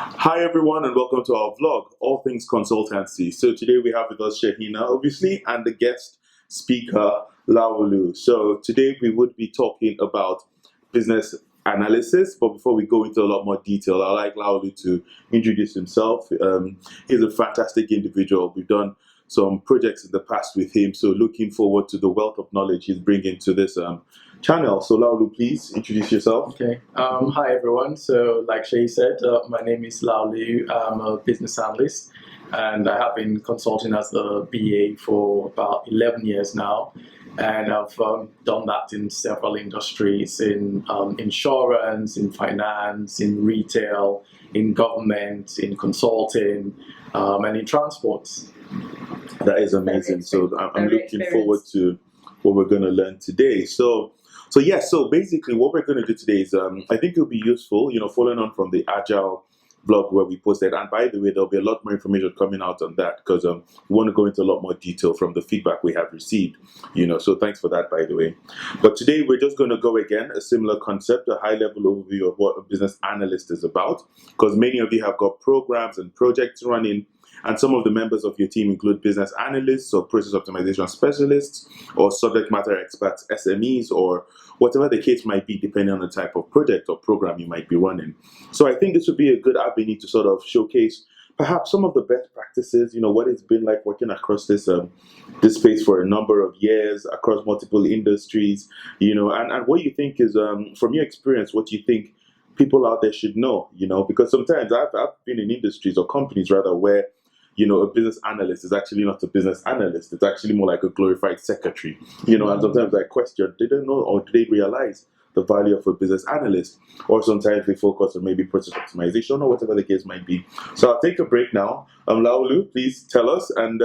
Hi everyone and welcome to our vlog, All Things Consultancy. So today we have with us Shahina, obviously, and the guest speaker, Laolu. So today we would be talking about business analysis, but before we go into a lot more detail, I'd like Laolu to introduce himself. He's a fantastic individual. We've done some projects in the past with him, so looking forward to the wealth of knowledge he's bringing to this channel. So Laolu, please introduce yourself. Okay. Hi everyone. So like Shay said, my name is Laolu. I'm a business analyst and I have been consulting as a BA for about 11 years now. And I've done that in several industries, in insurance, in finance, in retail, in government, in consulting, and in transport. That is amazing. So I'm looking forward to what we're going to learn today. So basically what we're going to do today is, I think it'll be useful, following on from the Agile blog where we posted. And by the way, there'll be a lot more information coming out on that because we want to go into a lot more detail from the feedback we have received, so thanks for that, by the way. But today we're just going to go again, a similar concept, a high level overview of what a business analyst is about, because many of you have got programs and projects running. And some of the members of your team include business analysts or process optimization specialists or subject matter experts, SMEs, or whatever the case might be, depending on the type of project or program you might be running. So I think this would be a good avenue to sort of showcase perhaps some of the best practices, what it's been like working across this space for a number of years, across multiple industries, and what you think is, from your experience, what you think people out there should know, because sometimes I've been in industries or companies rather where a business analyst is actually not a business analyst. It's actually more like a glorified secretary, and sometimes I question, they don't know or do they realize the value of a business analyst? Or sometimes they focus on maybe process optimization or whatever the case might be. So I'll take a break now. Laolu, please tell us and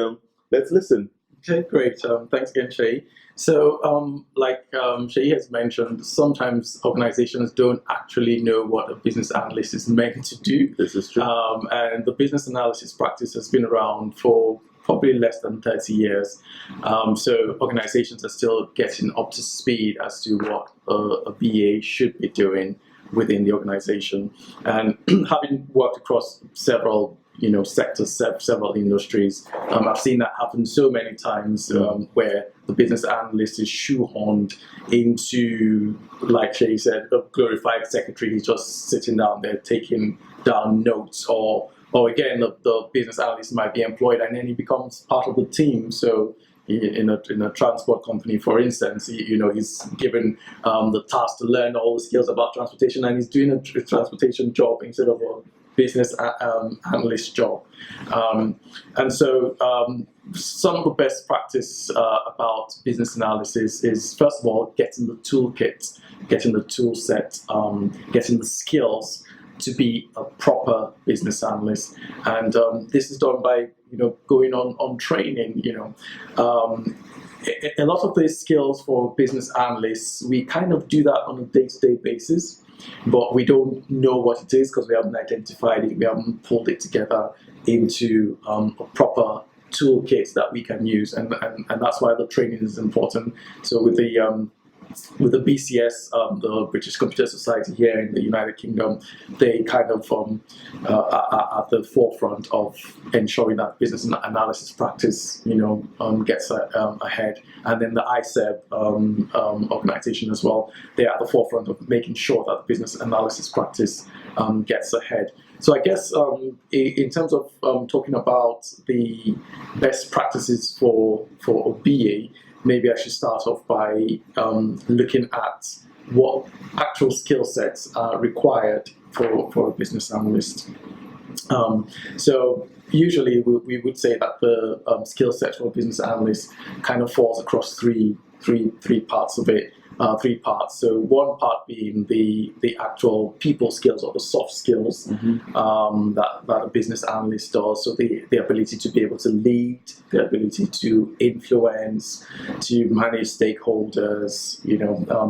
let's listen. Okay, great. Thanks again, Shay. So, like Shay has mentioned, sometimes organizations don't actually know what a business analyst is meant to do. This is true. And the business analysis practice has been around for probably less than 30 years. So organizations are still getting up to speed as to what a BA should be doing within the organization. And having worked across several sectors, several industries, I've seen that happen so many times where the business analyst is shoehorned into, like Shay said, a glorified secretary. He's just sitting down there taking down notes, or again, the business analyst might be employed and then he becomes part of the team. So in a transport company, for instance, he's given the task to learn all the skills about transportation, and he's doing a transportation job instead of a business analyst job. And so some of the best practice about business analysis is, first of all, getting the toolkit, getting the tool set, getting the skills to be a proper business analyst. And this is done by going on training. A lot of these skills for business analysts, we kind of do that on a day-to-day basis, but we don't know what it is because we haven't identified it, we haven't pulled it together into a proper toolkit that we can use, and that's why the training is important. So with the BCS, the British Computer Society here in the United Kingdom, they kind of are at the forefront of ensuring that business analysis practice, gets ahead. And then the ISEB organization as well, they're at the forefront of making sure that business analysis practice gets ahead. So I guess in terms of talking about the best practices for a BA, maybe I should start off by looking at what actual skill sets are required for a business analyst. So usually we would say that the skill set for a business analyst kind of falls across three parts of it. Three parts. So one part being the actual people skills or the soft skills that a business analyst does. So the ability to be able to lead, the ability to influence, to manage stakeholders,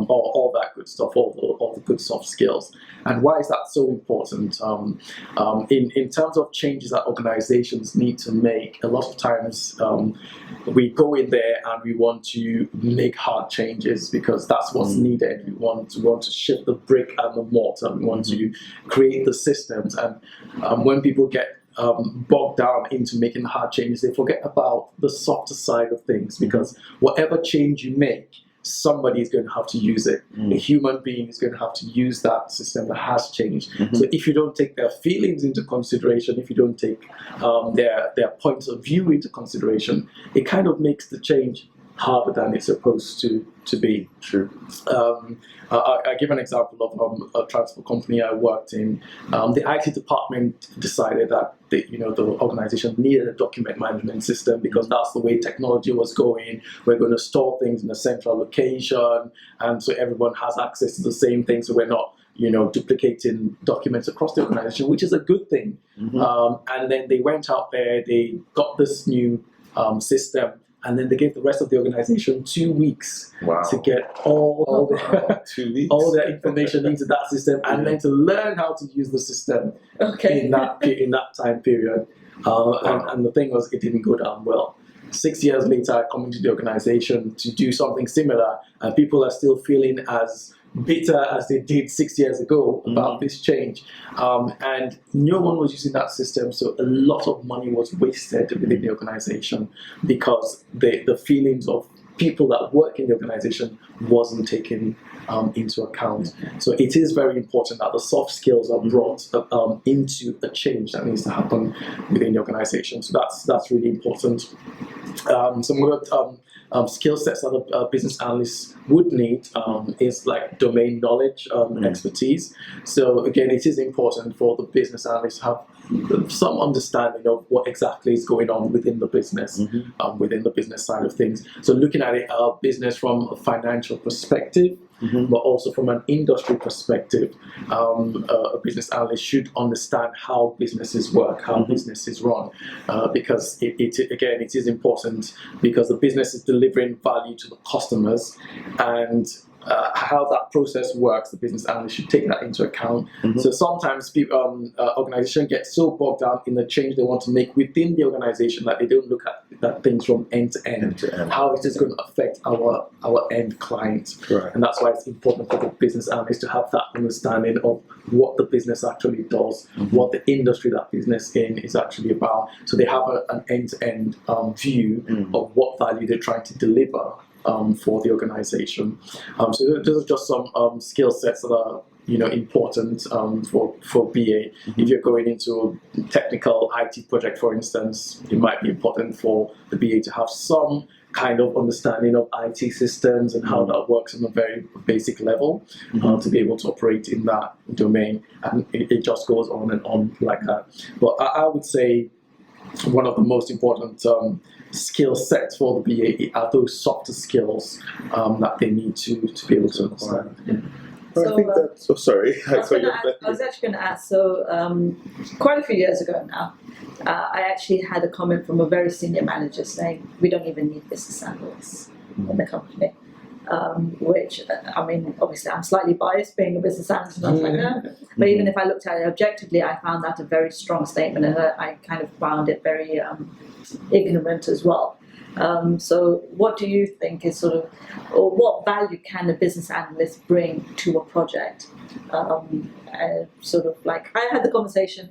all that good stuff, all the good soft skills. And why is that so important? In terms of changes that organizations need to make, a lot of times we go in there and we want to make hard changes because that that's what's needed. We want to shift the brick and the mortar. We want to create the systems. And when people get bogged down into making hard changes, they forget about the softer side of things, because whatever change you make, somebody is going to have to use it. A human being is going to have to use that system that has changed. So if you don't take their feelings into consideration, if you don't take their points of view into consideration, it kind of makes the change harder than it's supposed to be. True. I give an example of a transport company I worked in. The IT department decided that the organization needed a document management system, because that's the way technology was going. We're going to store things in a central location, and so everyone has access to the same thing, so we're not duplicating documents across the organization, which is a good thing. And then they went out there, they got this new system, and then they gave the rest of the organization 2 weeks to get all their 2 weeks, all their information into that system, and then to learn how to use the system in that time period. And the thing was, it didn't go down well. 6 years later, I come into the organization to do something similar, and people are still feeling as bitter as they did 6 years ago about this change. And no one was using that system, so a lot of money was wasted within the organization, because the feelings of people that work in the organization wasn't taken into account. So it is very important that the soft skills are brought into a change that needs to happen within the organization. So that's really important. Some other skill sets that a business analyst would need is like domain knowledge, expertise. So again, it is important for the business analyst to have some understanding of what exactly is going on within the business, within the business side of things. So looking at it, business from a financial perspective, but also from an industry perspective. A business analyst should understand how businesses work, how businesses run, because it is important, because the business is delivering value to the customers, and how that process works, the business analyst should take that into account. So sometimes organizations get so bogged down in the change they want to make within the organization that they don't look at things from end to end, how it is going to affect our end client. And that's why it's important for the business analyst to have that understanding of what the business actually does, what the industry that business in is actually about, so they have an end-to-end view of what value they're trying to deliver for the organization. So those are just some skill sets that are important for BA. If you're going into a technical IT project, for instance, it might be important for the BA to have some kind of understanding of IT systems and how that works on a very basic level, to be able to operate in that domain. And it just goes on and on like that. But I would say one of the most important skill sets for the BA are those softer skills that they need to be able to understand. So, I think that's. Oh, sorry. I was actually going to ask. So, quite a few years ago now, I actually had a comment from a very senior manager saying we don't even need business analysts in the company. Which, I mean, obviously I'm slightly biased being a business analyst, and I was like, no. But even if I looked at it objectively, I found that a very strong statement, and I kind of found it very ignorant as well. So what do you think is sort of, or what value can a business analyst bring to a project? Sort of like, I had the conversation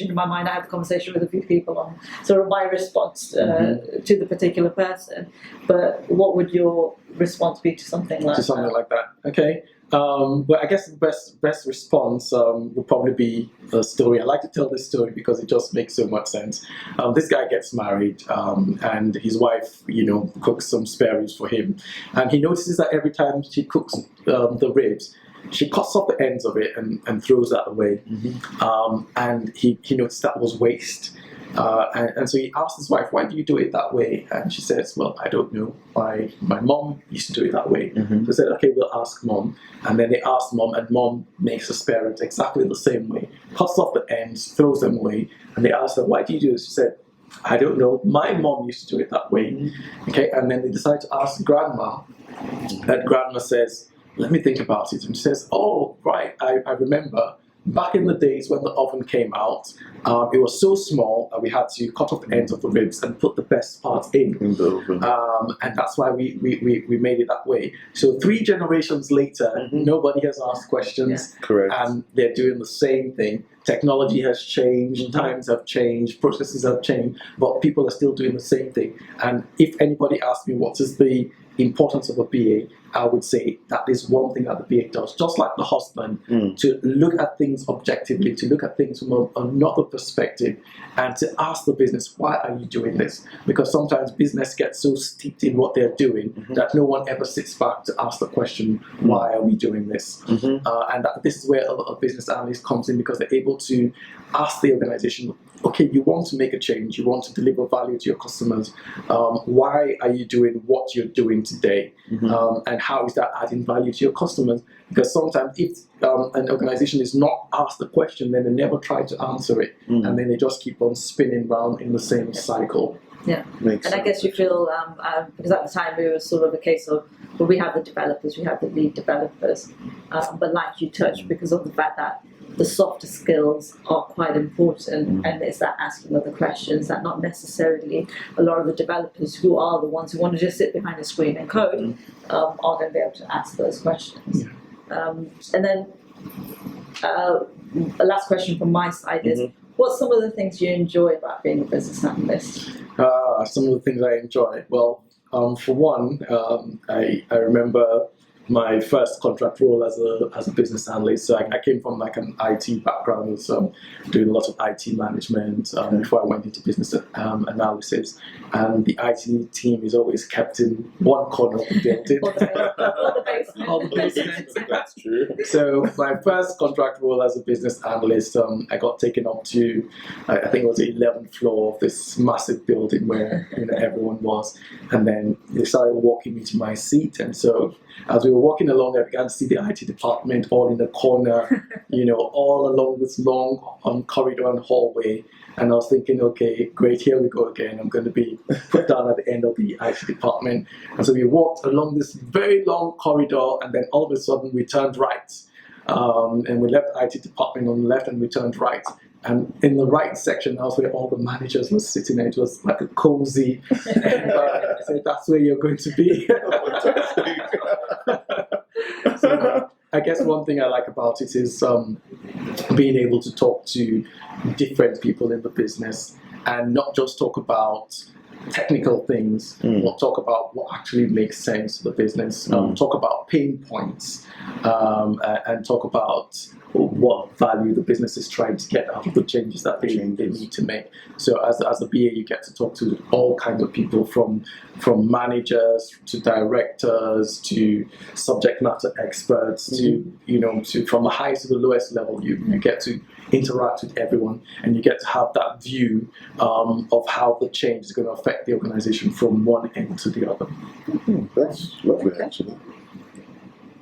in my mind, I had the conversation with a few people on sort of my response to the particular person, but what would your response be to something like that? Okay. Well, I guess the best response would probably be a story. I like to tell this story because it just makes so much sense. This guy gets married, and his wife, cooks some spare ribs for him, and he notices that every time she cooks the ribs, she cuts off the ends of it and throws that away. And he noticed that was waste. And so he asked his wife, why do you do it that way? And she says, well, I don't know. My mom used to do it that way. So they said, okay, we'll ask mom. And then they asked mom, and mom makes a spare ribs exactly the same way. Cuts off the ends, throws them away. And they asked her, why do you do this? She said, I don't know. My mom used to do it that way. Okay, and then they decide to ask grandma. And grandma says, let me think about it. And she says, oh, right, I remember. back in the days when the oven came out, it was so small that we had to cut off the ends of the ribs and put the best parts in the oven. And that's why we made it that way. So 3 generations later, nobody has asked questions, Correct. and they're doing the same thing. Technology has changed, times have changed, processes have changed, but people are still doing the same thing. And if anybody asks me what is the importance of a BA, I would say that is one thing that the BA does, just like the husband, to look at things objectively, to look at things from another perspective, and to ask the business, why are you doing this? Because sometimes business gets so steeped in what they're doing that no one ever sits back to ask the question, why are we doing this? And this is where a business analyst comes in, because they're able to ask the organization, okay, you want to make a change, you want to deliver value to your customers. Why are you doing what you're doing today? And how is that adding value to your customers? Because sometimes if an organization is not asked the question, then they never try to answer it. And then they just keep on spinning round in the same cycle. Yeah, Makes and I guess you feel, because at the time we were sort of a case of, well, we have the developers, we have the lead developers, but like you touched, because of the fact that the softer skills are quite important, and it's that asking of the questions that not necessarily a lot of the developers, who are the ones who want to just sit behind a screen and code, are going to be able to ask those questions. And then a last question from my side is, what's some of the things you enjoy about being a business analyst? Some of the things I enjoy. Well, for one, I remember my first contract role as a business analyst. So I came from like an IT background, so doing a lot of IT management before I went into business analysis. And the IT team is always kept in one corner of the building. Or the basement. Or the basement. That's true. So my first contract role as a business analyst, I got taken up to, I think it was the 11th floor of this massive building where everyone was. And then they started walking me to my seat. And so as we were walking along, I began to see the IT department all in the corner, all along this long corridor and hallway. And I was thinking, okay, great, here we go again. I'm going to be put down at the end of the IT department. And so we walked along this very long corridor, and then all of a sudden we turned right. And we left the IT department on the left, and we turned right. And in the right section, that was where all the managers were sitting, and it was like a cozy environment. I said, that's where you're going to be. So, I guess one thing I like about it is being able to talk to different people in the business, and not just talk about technical things, but talk about what actually makes sense to the business, talk about pain points, and talk about what value the business is trying to get out of the changes that they need to make. So as a BA, you get to talk to all kinds of people, from managers to directors to subject matter experts to from the highest to the lowest level. You get to interact with everyone, and you get to have that view of how the change is going to affect the organization from one end to the other. That's lovely, actually.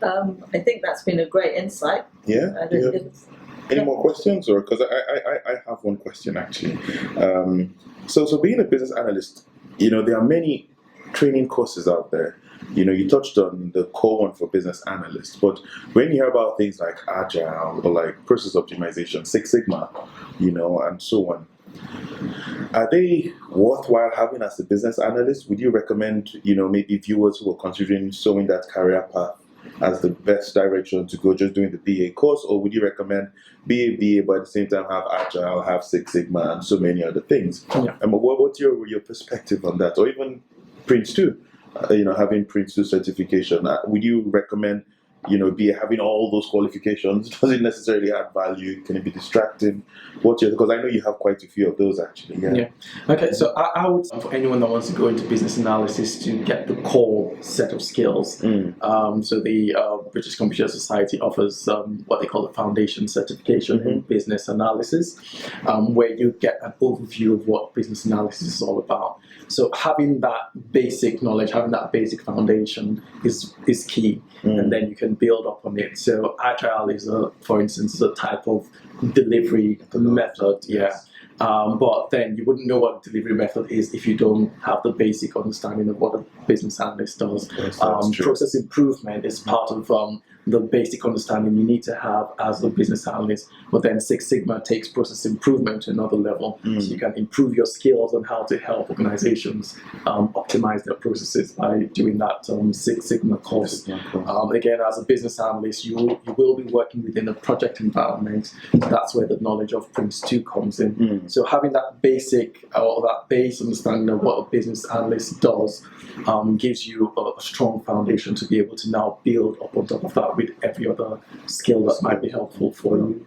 I think that's been a great insight. Yeah. Any more questions? Or because I have one question actually. So being a business analyst, there are many training courses out there. You touched on the core one for business analysts, but when you hear about things like Agile or like process optimization, Six Sigma, and so on, are they worthwhile having as a business analyst? Would you recommend, maybe viewers who are considering sowing that career path as the best direction to go, just doing the BA course, or would you recommend be a BA but at the same time have Agile, have Six Sigma, and so many other things? And what's your perspective on that, or even Prince 2? Having Prince 2 certification, would you recommend, having all those qualifications? Does it necessarily add value? Can it be distracting? Because I know you have quite a few of those actually. Yeah. Okay, so I would, for anyone that wants to go into business analysis, to get the core set of skills. So the British Computer Society offers what they call the foundation certification in business analysis, where you get an overview of what business analysis is all about. So having that basic knowledge, having that basic foundation is key, and then you can build up on it. So Agile is, for instance, a type of delivery method, but then you wouldn't know what a delivery method is if you don't have the basic understanding of what a business analyst does. Yes, Process improvement is part of the basic understanding you need to have as a business analyst. But then Six Sigma takes process improvement to another level, so you can improve your skills on how to help organizations optimize their processes by doing that Six Sigma course. Again, as a business analyst, you will be working within a project environment. That's where the knowledge of Prince 2 comes in. So having that basic or that base understanding of what a business analyst does gives you a strong foundation to be able to now build up on top of that with every other skill that might be helpful for you.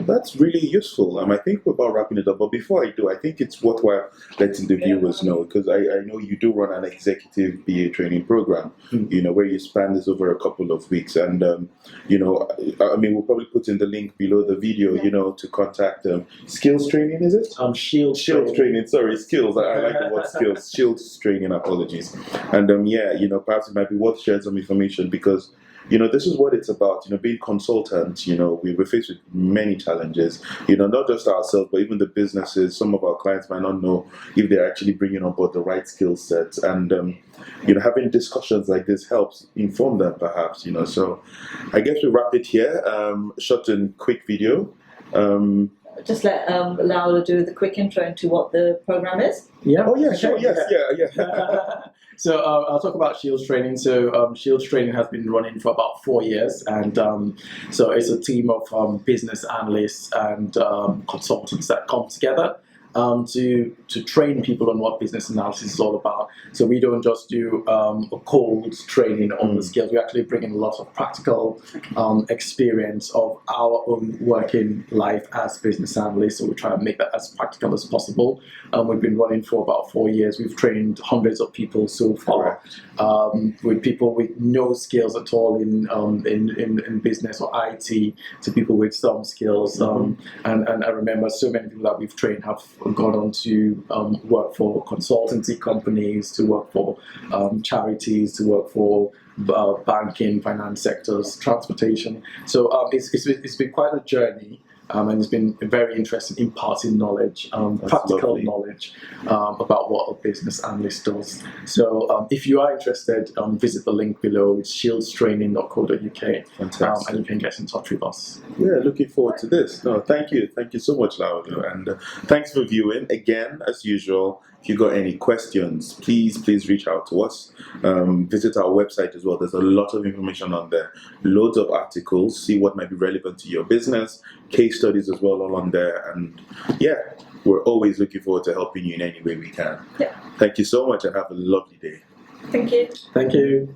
That's really useful. I think we're about wrapping it up, but before I do, I think it's worthwhile letting the viewers know, because I know you do run an executive BA training program, where you span this over a couple of weeks, and we'll probably put in the link below the video, to contact skills training, is it? Shield training. Sorry, skills. I like the word skills. Shields training. Apologies. And perhaps it might be worth sharing some information, because this is what it's about. Being consultants, we're faced with many challenges, not just ourselves, but even the businesses. Some of our clients might not know if they're actually bringing on board the right skill sets. And, having discussions like this helps inform them, perhaps, So I guess we wrap it here. Short and quick video. Just let Laura do the quick intro into what the program is. Yeah. Oh, yeah, sure. Yes, yeah. So I'll talk about Shields Training. So Shields Training has been running for about 4 years, and so it's a team of business analysts and consultants that come together to train people on what business analysis is all about. So we don't just do a cold training on the skills. We actually bring in a lot of practical experience of our own working life as business analysts. So we try and make that as practical as possible. We've been running for about 4 years. We've trained hundreds of people so far, with people with no skills at all in business or IT, to people with some skills. And I remember so many people that we've trained have gone on to work for consultancy companies, to work for charities, to work for banking, finance sectors, transportation. So it's been quite a journey. And it's been very interesting imparting knowledge, practical knowledge about what a business analyst does. So if you are interested, visit the link below. It's shieldstraining.co.uk. Fantastic. And you can get in touch with us. Yeah, looking forward to this. No, thank you so much, Laura, and thanks for viewing. Again, as usual, if you got any questions, please reach out to us. Visit our website as well. There's a lot of information on there, loads of articles. See what might be relevant to your business, case studies as well, all on there. And yeah, we're always looking forward to helping you in any way we can. Yeah. Thank you so much, and have a lovely day. Thank you. Thank you.